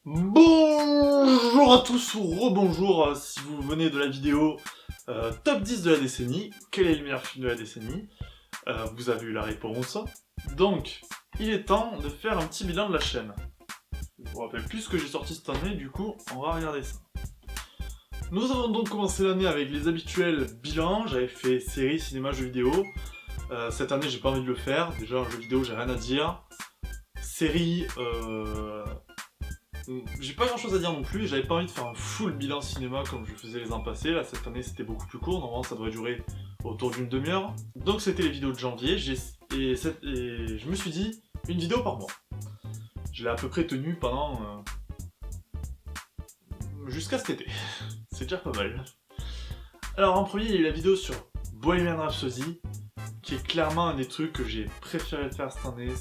Bonjour à tous ou rebonjour si vous venez de la vidéo top 10 de la décennie. Quel est le meilleur film de la décennie? Vous avez eu la réponse. Donc, il est temps de faire un petit bilan de la chaîne. Je vous rappelle plus ce que j'ai sorti cette année, du coup, on va regarder ça. Nous avons donc commencé l'année avec les habituels bilans. J'avais fait série, cinéma, jeux vidéo. Cette année, j'ai pas envie de le faire. Déjà, en jeux vidéo, j'ai rien à dire. Série, j'ai pas grand chose à dire non plus, j'avais pas envie de faire un full bilan cinéma comme je faisais les ans passés. Là cette année c'était beaucoup plus court, normalement ça devrait durer autour d'une demi-heure. Donc c'était les vidéos de janvier, et je me suis dit une vidéo par mois. Je l'ai à peu près tenue pendant jusqu'à cet été. C'est déjà pas mal. Alors en premier il y a eu la vidéo sur Bohemian Rhapsody, qui est clairement un des trucs que j'ai préféré faire cette année.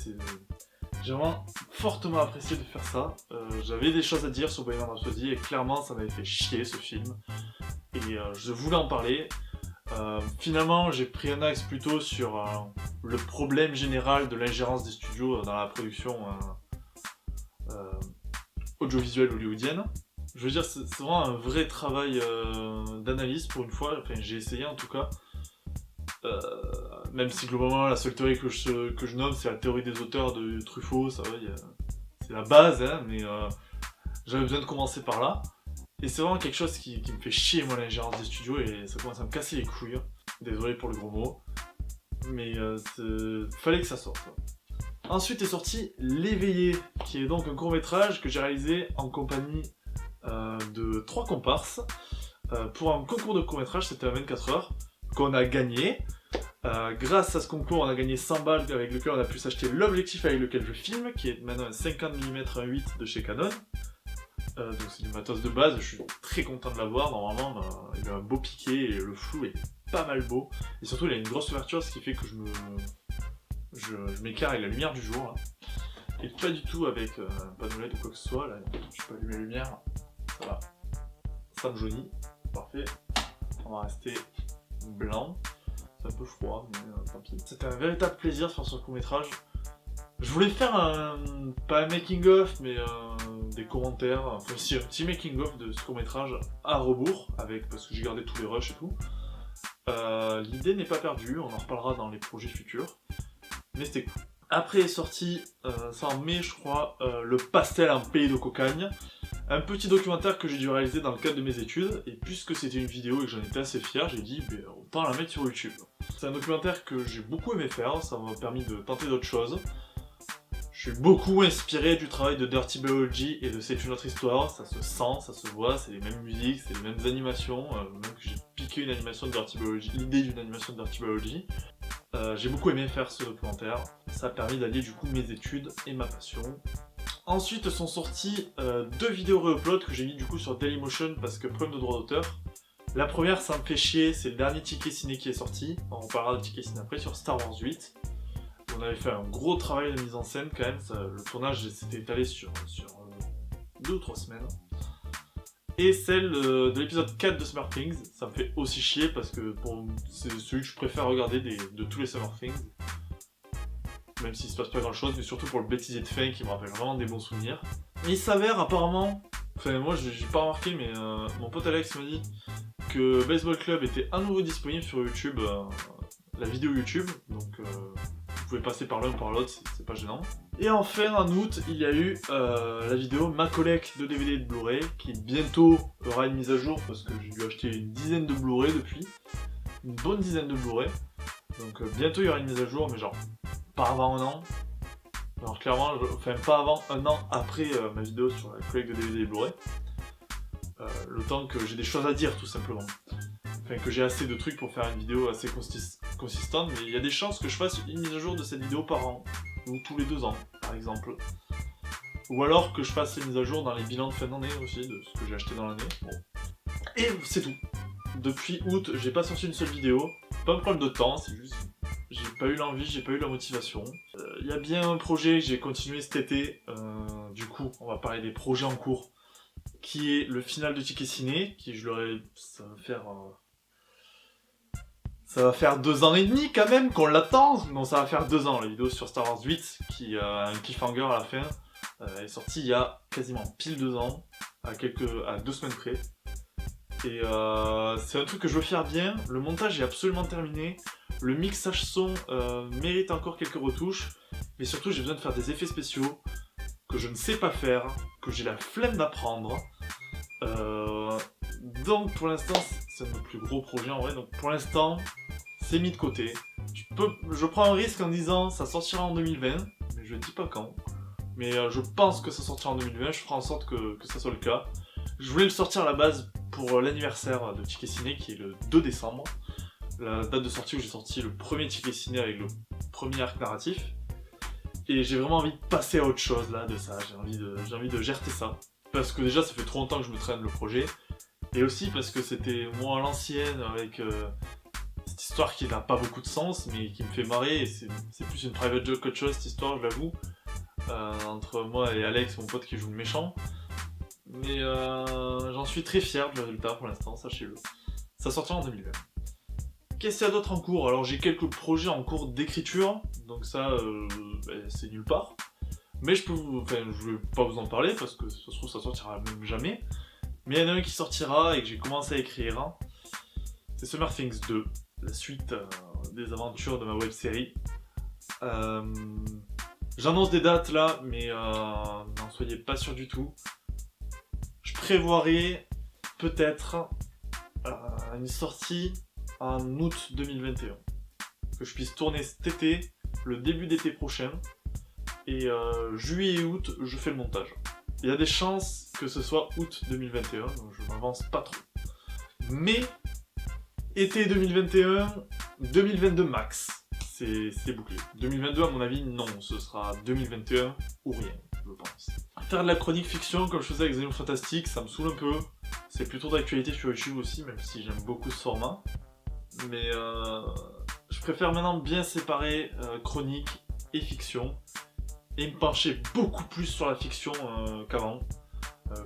J'ai vraiment fortement apprécié de faire ça. J'avais des choses à dire sur Bohemian Rhapsody et clairement ça m'avait fait chier ce film. Et je voulais en parler. Finalement j'ai pris un axe plutôt sur le problème général de l'ingérence des studios dans la production audiovisuelle hollywoodienne. Je veux dire c'est vraiment un vrai travail d'analyse pour une fois, enfin j'ai essayé en tout cas. Même si globalement la seule théorie que je nomme c'est la théorie des auteurs de Truffaut, ça va, c'est la base, hein, mais j'avais besoin de commencer par là. Et c'est vraiment quelque chose qui me fait chier moi l'ingérence des studios et ça commence à me casser les couilles. Désolé pour le gros mot, mais fallait que ça sorte. Ensuite est sorti L'Éveillé, qui est donc un court-métrage que j'ai réalisé en compagnie de 3 comparses pour un concours de court-métrage, c'était à 24 heures, qu'on a gagné. Grâce à ce concours, on a gagné 100 balles avec lequel on a pu s'acheter l'objectif avec lequel je filme, qui est maintenant un 50 mm 1.8 de chez Canon. Donc c'est du matos de base, je suis très content de l'avoir. Normalement, il a un beau piqué et le flou est pas mal beau. Et surtout, il a une grosse ouverture, ce qui fait que je m'éclaire avec la lumière du jour. Là. Et pas du tout avec un panneau LED ou quoi que ce soit. Là, je peux allumer la lumière. Ça va. Ça me jaunit. Parfait. On va rester blanc. C'est un peu froid, mais tant pis. C'était un véritable plaisir de faire ce court-métrage. Je voulais faire pas un making-of, mais des commentaires, enfin si, un petit making-of de ce court-métrage à rebours, parce que j'ai gardé tous les rushs et tout. L'idée n'est pas perdue, on en reparlera dans les projets futurs, mais c'était cool. Après est sorti, ça en mai je crois, Le Pastel en pays de cocagne. Un petit documentaire que j'ai dû réaliser dans le cadre de mes études, et puisque c'était une vidéo et que j'en étais assez fier, j'ai dit autant la mettre sur YouTube. C'est un documentaire que j'ai beaucoup aimé faire, ça m'a permis de tenter d'autres choses. Je suis beaucoup inspiré du travail de Dirty Biology et de C'est une autre histoire, ça se sent, ça se voit, c'est les mêmes musiques, c'est les mêmes animations, même que j'ai piqué une animation de Dirty Biology, l'idée d'une animation de Dirty Biology. J'ai beaucoup aimé faire ce documentaire, ça a permis d'allier du coup mes études et ma passion. Ensuite sont sorties 2 vidéos re-upload que j'ai mis du coup sur Dailymotion parce que problème de droit d'auteur. La première, ça me fait chier, c'est le dernier ticket ciné qui est sorti, on reparlera de ticket ciné après, sur Star Wars 8. On avait fait un gros travail de mise en scène quand même, le tournage s'était étalé sur 2 ou 3 semaines. Et celle de l'épisode 4 de Summer Things, ça me fait aussi chier parce que c'est celui que je préfère regarder de tous les Summer Things. Même s'il se passe pas grand chose, mais surtout pour le bêtisier de fin qui me rappelle vraiment des bons souvenirs. Et il s'avère apparemment, enfin moi j'ai pas remarqué, mais mon pote Alex m'a dit que Baseball Club était à nouveau disponible sur YouTube, la vidéo YouTube, donc vous pouvez passer par l'un ou par l'autre, c'est pas gênant. Et enfin en août, il y a eu la vidéo Ma collecte de DVD et de Blu-ray, qui bientôt aura une mise à jour parce que j'ai dû acheter une dizaine de Blu-ray depuis, une bonne dizaine de Blu-ray. Donc bientôt il y aura une mise à jour, mais genre pas avant un an. Alors clairement, enfin pas avant un an après ma vidéo sur la collecte de DVD et Blu-ray. Le temps que j'ai des choses à dire tout simplement. Enfin que j'ai assez de trucs pour faire une vidéo assez consistante, mais il y a des chances que je fasse une mise à jour de cette vidéo par an. Ou tous les 2 ans, par exemple. Ou alors que je fasse les mises à jour dans les bilans de fin d'année aussi, de ce que j'ai acheté dans l'année. Bon. Et c'est tout. Depuis août, j'ai pas sorti une seule vidéo. Pas un problème de temps, c'est juste... J'ai pas eu l'envie, j'ai pas eu la motivation. Il y a bien un projet que j'ai continué cet été. Du coup, on va parler des projets en cours. Qui est le final de Ticket Ciné, qui ça va faire 2 ans et demi quand même qu'on l'attend. Non, ça va faire 2 ans, la vidéo sur Star Wars 8, qui a un cliffhanger à la fin. Elle est sortie il y a quasiment pile 2 ans, à 2 semaines près. Et c'est un truc que je veux faire bien. Le montage est absolument terminé. Le mixage son mérite encore quelques retouches. Mais surtout, j'ai besoin de faire des effets spéciaux que je ne sais pas faire, que j'ai la flemme d'apprendre. Donc pour l'instant, c'est un de mes plus gros projets en vrai. Donc pour l'instant, c'est mis de côté. Je prends un risque en disant ça sortira en 2020, mais je dis pas quand. Mais je pense que ça sortira en 2020, je ferai en sorte que ça soit le cas. Je voulais le sortir à la base pour l'anniversaire de Ticket Ciné qui est le 2 décembre. La date de sortie où j'ai sorti le premier Ticket Ciné avec le premier arc narratif. Et j'ai vraiment envie de passer à autre chose là de ça, j'ai envie de gerter ça. Parce que déjà ça fait trop longtemps que je me traîne le projet. Et aussi parce que c'était moi à l'ancienne avec cette histoire qui n'a pas beaucoup de sens mais qui me fait marrer. Et c'est plus une private joke qu'autre chose cette histoire, je l'avoue. Entre moi et Alex, mon pote qui joue le méchant. Mais j'en suis très fier du résultat pour l'instant, sachez-le. Ça sortira en 2020. Qu'est-ce qu'il y a d'autre en cours? Alors j'ai quelques projets en cours d'écriture, donc ça c'est nulle part. Mais je vais pas vous en parler parce que ça se trouve ça sortira même jamais. Mais il y en a un qui sortira et que j'ai commencé à écrire. Hein. C'est Summer Things 2, la suite des aventures de ma web série. J'annonce des dates là, mais n'en soyez pas sûr du tout. Je prévoirai peut-être une sortie en août 2021. Que je puisse tourner cet été, le début d'été prochain. Et juillet et août, je fais le montage. Il y a des chances que ce soit août 2021, donc je m'avance pas trop. Mais, été 2021, 2022 max. C'est bouclé. 2022, à mon avis, non. Ce sera 2021 ou rien, je pense. Faire de la chronique fiction, comme je faisais avec Xenon Fantastique, ça me saoule un peu. C'est plutôt d'actualité sur YouTube aussi, même si j'aime beaucoup ce format. Mais je préfère maintenant bien séparer chronique et fiction. Et me pencher beaucoup plus sur la fiction qu'avant.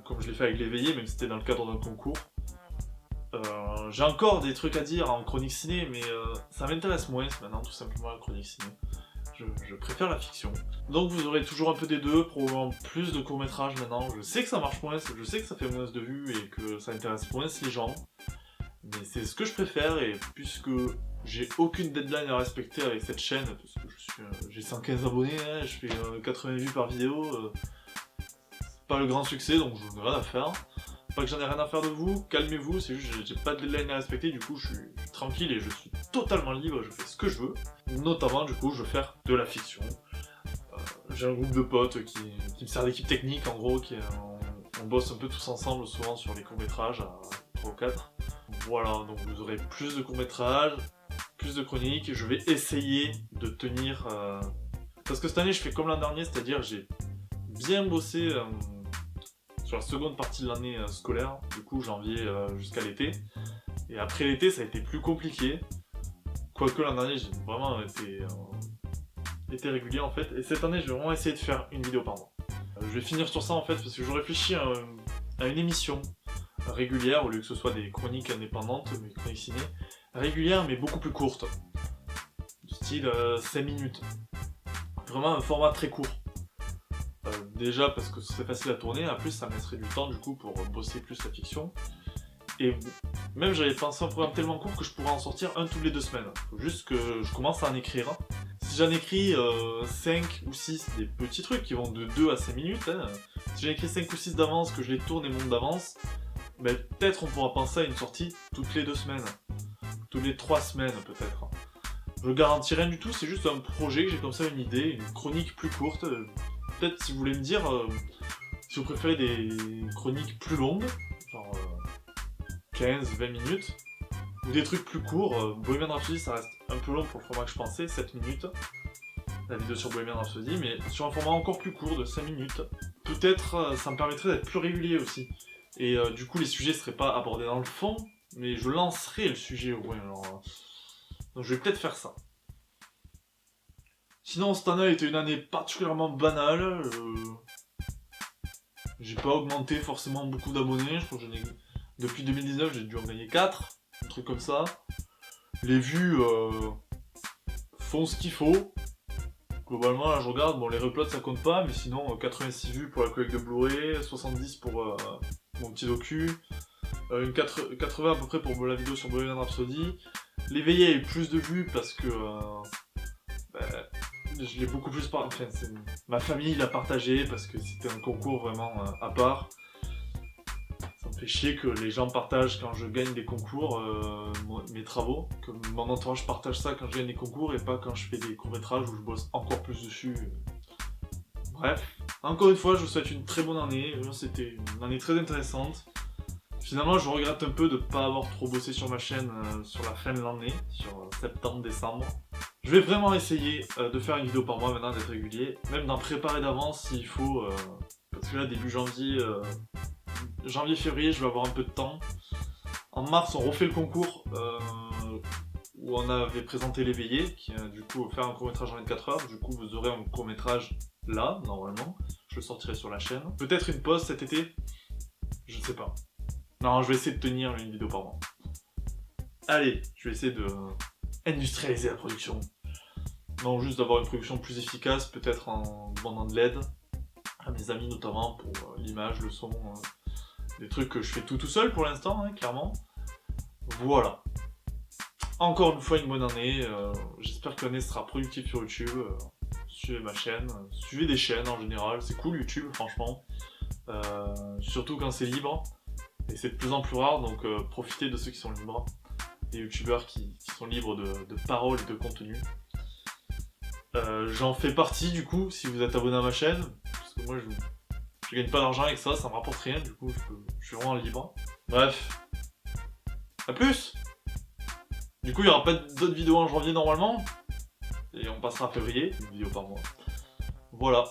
Comme je l'ai fait avec l'éveillé, même si c'était dans le cadre d'un concours. J'ai encore des trucs à dire en chronique ciné, mais ça m'intéresse moins maintenant, tout simplement, la chronique ciné. Je préfère la fiction. Donc vous aurez toujours un peu des deux, probablement plus de courts-métrages maintenant. Je sais que ça marche moins, je sais que ça fait moins de vues et que ça intéresse moins les gens. Mais c'est ce que je préfère, et puisque j'ai aucune deadline à respecter avec cette chaîne, parce que j'ai 115 abonnés, hein, je fais 80 vues par vidéo, c'est pas le grand succès, donc je n'ai rien à faire. Pas que j'en ai rien à faire de vous, calmez-vous, c'est juste que j'ai pas de deadline à respecter, du coup je suis tranquille et je suis totalement libre, je fais ce que je veux. Notamment, du coup, je veux faire de la fiction. J'ai un groupe de potes qui me sert d'équipe technique, en gros, on bosse un peu tous ensemble, souvent sur les courts-métrages, à 3 ou 4. Voilà, donc vous aurez plus de courts-métrages, plus de chroniques, je vais essayer de tenir... Parce que cette année, je fais comme l'an dernier, c'est-à-dire j'ai bien bossé sur la seconde partie de l'année scolaire, du coup janvier jusqu'à l'été. Et après l'été, ça a été plus compliqué. Quoique l'an dernier, j'ai vraiment été régulier en fait. Et cette année, je vais vraiment essayer de faire une vidéo par mois. Je vais finir sur ça en fait, parce que je réfléchis à une émission régulière, au lieu que ce soit des chroniques indépendantes, mais chroniques ciné, régulières mais beaucoup plus courtes. Du style 5 minutes. Vraiment un format très court. Déjà parce que c'est facile à tourner, en plus ça me laisserait du temps du coup pour bosser plus la fiction. Et même j'avais pensé un programme tellement court que je pourrais en sortir un toutes les 2 semaines. Faut juste que je commence à en écrire. Si j'en écris 5 ou 6, des petits trucs qui vont de 2 à 5 minutes, hein. Si j'en écris 5 ou 6 d'avance, que je les tourne et monte d'avance, ben, peut-être on pourra penser à une sortie toutes les 2 semaines. Toutes les 3 semaines peut-être. Je garantis rien du tout, c'est juste un projet que j'ai comme ça, une idée, une chronique plus courte. Peut-être si vous voulez me dire si vous préférez des chroniques plus longues, genre 15-20 minutes, ou des trucs plus courts. Bohemian Rhapsody ça reste un peu long pour le format que je pensais, 7 minutes, la vidéo sur Bohemian Rhapsody, mais sur un format encore plus court de 5 minutes. Peut-être ça me permettrait d'être plus régulier aussi. Et du coup les sujets seraient pas abordés dans le fond, mais je lancerai le sujet au moins. Alors, donc je vais peut-être faire ça. Sinon, cette année a été une année particulièrement banale. J'ai pas augmenté forcément beaucoup d'abonnés. Je crois que depuis 2019, j'ai dû en gagner 4. Un truc comme ça. Les vues font ce qu'il faut. Globalement, là je regarde, bon les uploads ça compte pas, mais sinon 86 vues pour la collecte de Blu-ray, 70 pour mon petit docu, 80 à peu près pour la vidéo sur Bohemian Rhapsody. L'éveillé a eu plus de vues parce que je l'ai beaucoup plus enfin, ma famille l'a partagé parce que c'était un concours vraiment à part. Ça me fait chier que les gens partagent quand je gagne des concours mes travaux, que mon entourage partage ça quand je gagne des concours et pas quand je fais des courts-métrages où je bosse encore plus dessus. Bref, encore une fois, je vous souhaite une très bonne année. C'était une année très intéressante. Finalement, je regrette un peu de ne pas avoir trop bossé sur ma chaîne sur la fin de l'année, sur septembre-décembre. Je vais vraiment essayer de faire une vidéo par mois maintenant, d'être régulier, même d'en préparer d'avance s'il faut, parce que là, début janvier-février, je vais avoir un peu de temps. En mars, on refait le concours où on avait présenté l'éveillé, qui a du coup faire un court-métrage en 24 heures. Du coup, vous aurez un court-métrage là, normalement. Je le sortirai sur la chaîne. Peut-être une pause cet été, je ne sais pas. Non, je vais essayer de tenir une vidéo par mois. Allez, je vais essayer de industrialiser la production. Non, juste d'avoir une production plus efficace, peut-être en demandant de l'aide à mes amis notamment pour l'image, le son, des trucs que je fais tout seul pour l'instant, hein, clairement. Voilà. Encore une fois une bonne année, j'espère que l'année sera productive sur YouTube. Suivez ma chaîne, suivez des chaînes en général, c'est cool YouTube franchement. Surtout quand c'est libre. Et c'est de plus en plus rare, donc profitez de ceux qui sont libres. Des youtubeurs qui sont libres de parole et de contenu. J'en fais partie du coup, si vous êtes abonné à ma chaîne. Parce que moi je gagne pas d'argent avec ça, ça me rapporte rien, du coup je suis vraiment libre. Bref. A plus. Du coup il y aura pas d'autres vidéos en janvier normalement. Et on passera à février, une vidéo par mois. Voilà.